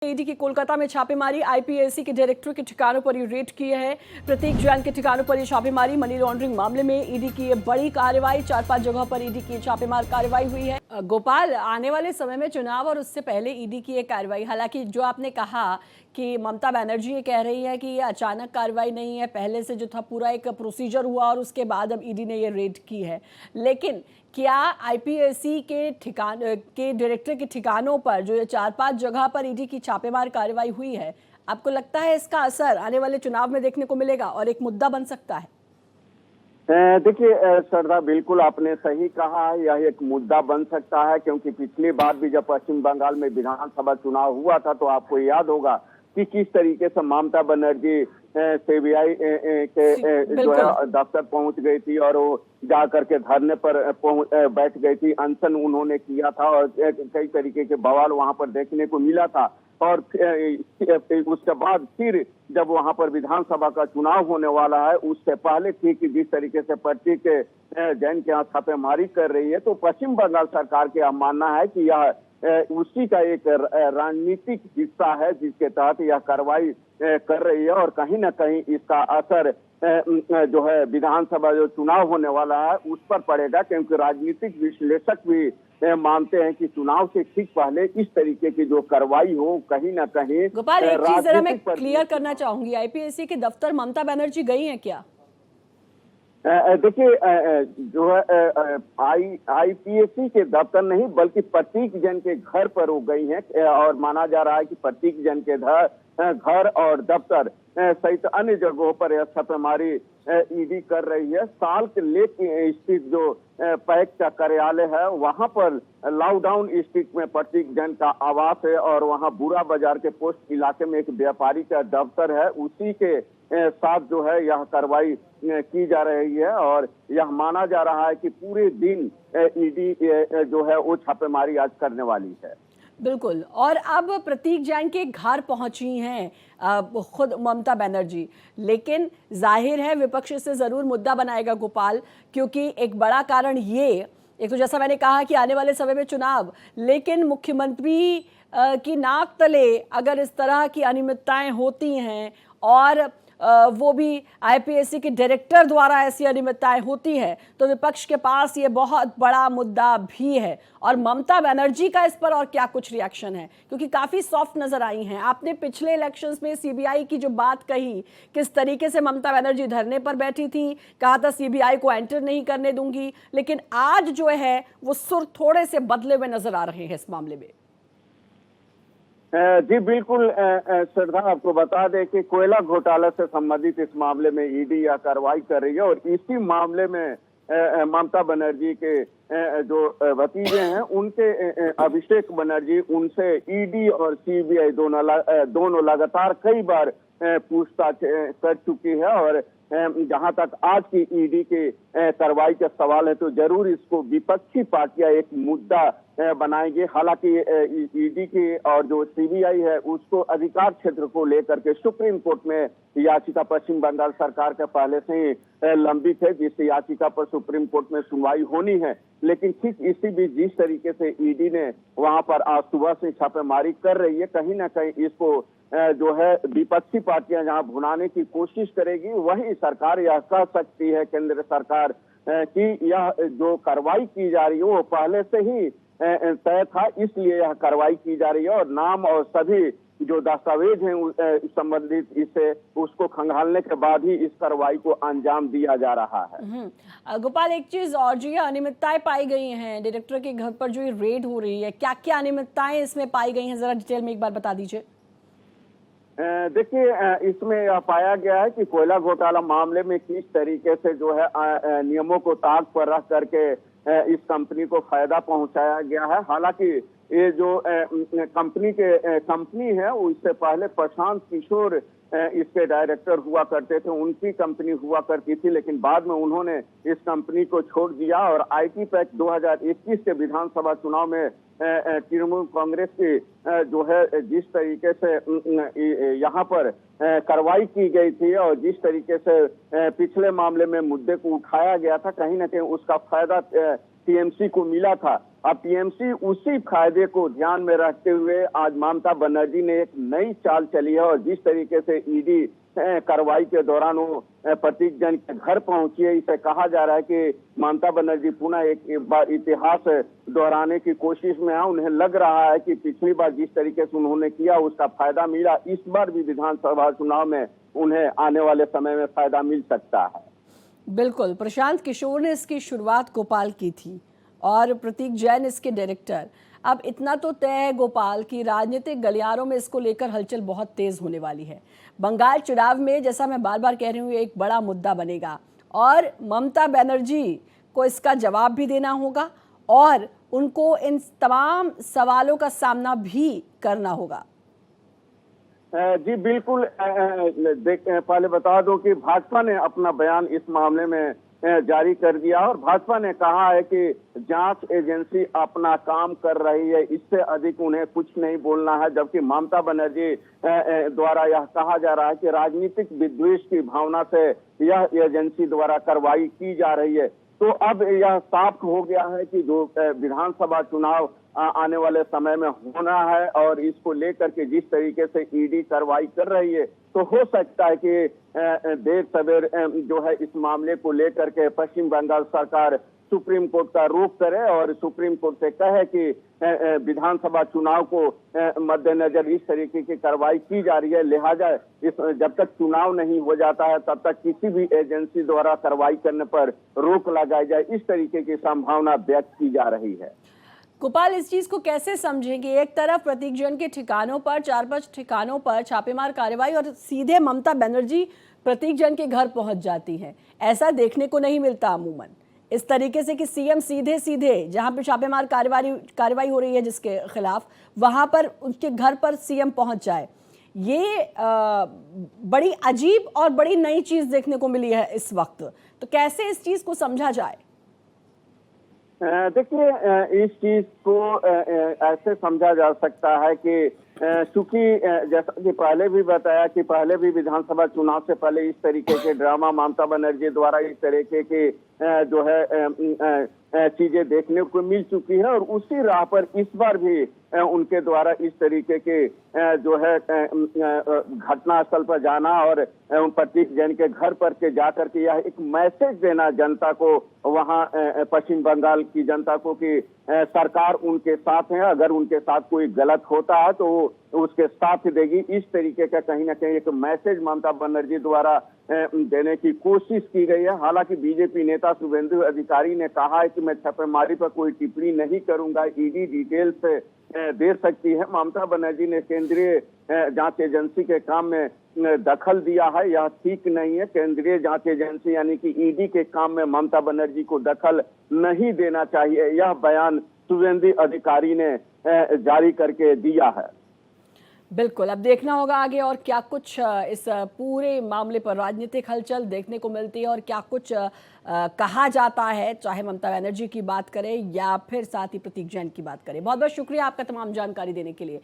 ED की कोलकाता में छापेमारी, आईपीएसी के डायरेक्टर के ठिकानों पर ये रेड किए है। प्रतीक जैन के ठिकानों पर ये छापेमारी, मनी लॉन्ड्रिंग मामले में ईडी की ये बड़ी कार्रवाई, 4-5 जगहों पर ईडी की छापेमार कार्रवाई हुई है। गोपाल, आने वाले समय में चुनाव और उससे पहले ईडी की ये कार्रवाई, हालांकि जो आपने कहा कि ममता बनर्जी ये कह रही है कि ये अचानक कार्रवाई नहीं है, पहले से जो था पूरा एक प्रोसीजर हुआ और उसके बाद अब ईडी ने ये रेड की है, लेकिन क्या आईपीएसी के डायरेक्टर के ठिकानों पर जो ये 4-5 जगह पर ईडी की छापेमार कार्रवाई हुई है, आपको लगता है इसका असर आने वाले चुनाव में देखने को मिलेगा और एक मुद्दा बन सकता है? देखिए श्रद्धा, बिल्कुल आपने सही कहा, यह एक मुद्दा बन सकता है, क्योंकि पिछली बार भी जब पश्चिम बंगाल में विधानसभा चुनाव हुआ था तो आपको याद होगा कि किस तरीके से ममता बनर्जी सीबीआई के जो है दफ्तर पहुंच गई थी और वो जा करके धरने पर बैठ गई थी, अनशन उन्होंने किया था और कई तरीके के बवाल वहां पर देखने को मिला था। और उसके बाद फिर जब वहां पर विधानसभा का चुनाव होने वाला है, उससे पहले ठीक जिस तरीके से प्रतीक जैन के यहाँ छापेमारी कर रही है, तो पश्चिम बंगाल सरकार का यह मानना है कि यह उसी का एक रणनीतिक हिस्सा है जिसके तहत यह कार्रवाई कर रही है और कहीं ना कहीं इसका असर जो है विधानसभा जो चुनाव होने वाला है उस पर पड़ेगा, क्योंकि राजनीतिक विश्लेषक भी मानते हैं कि चुनाव से ठीक पहले इस तरीके की जो कार्रवाई हो कहीं ना कहीं। गोपाल, एक चीज जरा मैं क्लियर करना चाहूंगी, आईपीएसी के दफ्तर ममता बनर्जी गई हैं क्या? देखिए जो है आईपीएसी के दफ्तर नहीं बल्कि प्रतीक जैन के घर पर वो गई हैं और माना जा रहा है कि प्रतीक जैन के घर और दफ्तर सहित अन्य जगहों पर यह छापेमारी ईडी कर रही है। साल्ट लेक स्थित जो पैक्स का कार्यालय है वहां पर लॉकडाउन स्ट्रीट में प्रतीक जैन का आवास है और वहां बुरा बाजार के पोस्ट इलाके में एक व्यापारी का दफ्तर है, उसी के साथ जो है यह कार्रवाई की जा रही है और यह माना जा रहा है कि पूरे दिन ईडी जो है वो छापेमारी आज करने वाली है। बिल्कुल, और अब प्रतीक जैन के घर पहुंची हैं खुद ममता बनर्जी, लेकिन जाहिर है विपक्ष से जरूर मुद्दा बनाएगा गोपाल, क्योंकि एक बड़ा कारण ये, एक तो जैसा मैंने कहा कि आने वाले समय में चुनाव, लेकिन मुख्यमंत्री की नाक तले अगर इस तरह की अनियमितताएं होती हैं और वो भी आईपीएसी के डायरेक्टर द्वारा ऐसी अनियमितताएं होती है तो विपक्ष के पास ये बहुत बड़ा मुद्दा भी है। और ममता बनर्जी का इस पर और क्या कुछ रिएक्शन है, क्योंकि काफी सॉफ्ट नजर आई हैं। आपने पिछले इलेक्शंस में सीबीआई की जो बात कही, किस तरीके से ममता बनर्जी धरने पर बैठी थी, कहा था सीबीआई को एंटर नहीं करने दूंगी, लेकिन आज जो है वो सुर थोड़े से बदले हुए नजर आ रहे हैं इस मामले में। जी बिल्कुल श्रद्धा, आपको बता दें कि कोयला घोटाला से संबंधित इस मामले में ईडी यह कार्रवाई कर रही है और इसी मामले में ममता बनर्जी के जो भतीजे हैं उनके अभिषेक बनर्जी, उनसे ईडी और सीबीआई दोनों लगातार कई बार पूछताछ कर चुकी है और जहां तक आज की ईडी के कार्रवाई का सवाल है तो जरूर इसको विपक्षी पार्टियां एक मुद्दा बनाएंगे। हालांकि ईडी की और जो सीबीआई है उसको अधिकार क्षेत्र को लेकर के सुप्रीम कोर्ट में याचिका पश्चिम बंगाल सरकार का पहले से ही लंबित है, जिस याचिका पर सुप्रीम कोर्ट में सुनवाई होनी है। लेकिन ठीक इसी बीच जिस तरीके से ईडी ने वहां पर आज सुबह से छापेमारी कर रही है, कहीं ना कहीं इसको जो है विपक्षी पार्टियां जहां भुनाने की कोशिश करेगी, वही सरकार यह कह सकती है, केंद्र सरकार, कि यह जो कार्रवाई की जा रही है वो पहले से ही तय था, इसलिए यह कार्रवाई की जा रही है और नाम और सभी जो दस्तावेज हैं संबंधित इससे उसको खंगालने के बाद ही इस कार्रवाई को अंजाम दिया जा रहा है। गोपाल, एक चीज और, जो ये अनियमितताएं पाई गई हैं डायरेक्टर के घर पर, जो ये रेड हो रही है, क्या क्या अनियमितताएं इसमें पाई गई हैं, जरा डिटेल में एक बार बता दीजिए। देखिए इसमें यह पाया गया है कि कोयला घोटाला मामले में किस तरीके से जो है नियमों को ताक पर रख करके इस कंपनी को फायदा पहुंचाया गया है। हालांकि ये जो कंपनी है उससे पहले प्रशांत किशोर इसके डायरेक्टर हुआ करते थे, उनकी कंपनी हुआ करती थी, लेकिन बाद में उन्होंने इस कंपनी को छोड़ दिया और आईटी पैक्ट 2021 के विधानसभा चुनाव में तृणमूल कांग्रेस की जो है जिस तरीके से यहाँ पर कार्रवाई की गई थी और जिस तरीके से पिछले मामले में मुद्दे को उठाया गया था, कहीं ना कहीं उसका फायदा टीएमसी को मिला था। अब टीएमसी उसी फायदे को ध्यान में रखते हुए आज ममता बनर्जी ने एक नई चाल चली है और जिस तरीके से ईडी कार्रवाई के दौरान वो प्रतीक जैन के घर पहुंची है, इसे कहा जा रहा है कि ममता बनर्जी पुनः एक बार इतिहास दोहराने की कोशिश में है। उन्हें लग रहा है कि पिछली बार जिस तरीके से उन्होंने किया उसका फायदा मिला, इस बार भी विधानसभा चुनाव में उन्हें आने वाले समय में फायदा मिल सकता है। बिल्कुल, प्रशांत किशोर ने इसकी शुरुआत गोपाल की थी और प्रतीक जैन इसके डायरेक्टर। अब इतना तो तय है गोपाल की राजनीतिक गलियारों में इसको लेकर हलचल बहुत तेज होने वाली है। बंगाल चुनाव में, जैसा मैं बार बार कह रही हूँ, एक बड़ा मुद्दा बनेगा और ममता बनर्जी को इसका जवाब भी देना होगा और उनको इन तमाम सवालों का सामना भी करना होगा। जी बिल्कुल। पहले बता दो कि भाजपा ने अपना बयान इस मामले में जारी कर दिया और भाजपा ने कहा है कि जांच एजेंसी अपना काम कर रही है, इससे अधिक उन्हें कुछ नहीं बोलना है। जबकि ममता बनर्जी द्वारा यह कहा जा रहा है कि राजनीतिक विद्वेष की भावना से यह एजेंसी द्वारा कार्रवाई की जा रही है। तो अब यह साफ हो गया है कि जो विधानसभा चुनाव आने वाले समय में होना है और इसको लेकर के जिस तरीके से ईडी कार्रवाई कर रही है, तो हो सकता है कि देर सवेर जो है इस मामले को लेकर के पश्चिम बंगाल सरकार सुप्रीम कोर्ट का रुख करे और सुप्रीम कोर्ट से कहे कि विधानसभा चुनाव को मद्देनजर इस तरीके की कार्रवाई की जा रही है, लिहाजा इस जब तक चुनाव नहीं हो जाता है तब तक किसी भी एजेंसी द्वारा कार्रवाई करने पर रोक लगाई जाए, इस तरीके की संभावना व्यक्त की जा रही है। गोपाल, इस चीज को कैसे समझेंगे? एक तरफ प्रतीक जैन के ठिकानों पर 4-5 ठिकानों पर छापेमार कार्रवाई और सीधे ममता बनर्जी प्रतीक जैन के घर पहुंच जाती हैं। ऐसा देखने को नहीं मिलता अमूमन इस तरीके से कि सीएम सीधे सीधे जहां पे छापेमार कार्रवाई हो रही है जिसके खिलाफ, वहां पर उनके घर पर सीएम पहुंच जाए। ये बड़ी अजीब और बड़ी नई चीज देखने को मिली है इस वक्त। तो कैसे इस चीज को समझा जाए? देखिए, इस चीज को ऐसे समझा जा सकता है कि चूंकि जैसा कि पहले भी बताया कि पहले भी विधानसभा चुनाव से पहले इस तरीके के ड्रामा ममता बनर्जी द्वारा इस तरीके के जो है चीजें देखने को मिल चुकी है और उसी राह पर इस बार भी उनके द्वारा इस तरीके के जो है घटनास्थल पर जाना और प्रतीक जैन के घर पर के जाकर के यह एक मैसेज देना जनता को, वहां पश्चिम बंगाल की जनता को कि सरकार उनके साथ है, अगर उनके साथ कोई गलत होता है तो उसके साथ देगी। इस तरीके का कहीं ना कहीं एक मैसेज ममता बनर्जी द्वारा देने की कोशिश की गई है। हालांकि बीजेपी नेता शुभेंदु अधिकारी ने कहा है कि मैं छापेमारी पर कोई टिप्पणी नहीं करूंगा, ईडी डिटेल्स दे सकती है। ममता बनर्जी ने केंद्रीय जांच एजेंसी के काम में दखल दिया है, यह ठीक नहीं है। केंद्रीय जांच एजेंसी यानी कि ईडी के काम में ममता बनर्जी को दखल नहीं देना चाहिए, यह बयान शुभेंदु अधिकारी ने जारी करके दिया है। बिल्कुल, अब देखना होगा आगे और क्या कुछ इस पूरे मामले पर राजनीतिक हलचल देखने को मिलती है और क्या कुछ कहा जाता है, चाहे ममता बनर्जी की बात करें या फिर साथ ही प्रतीक जैन की बात करें। बहुत बहुत शुक्रिया आपका तमाम जानकारी देने के लिए।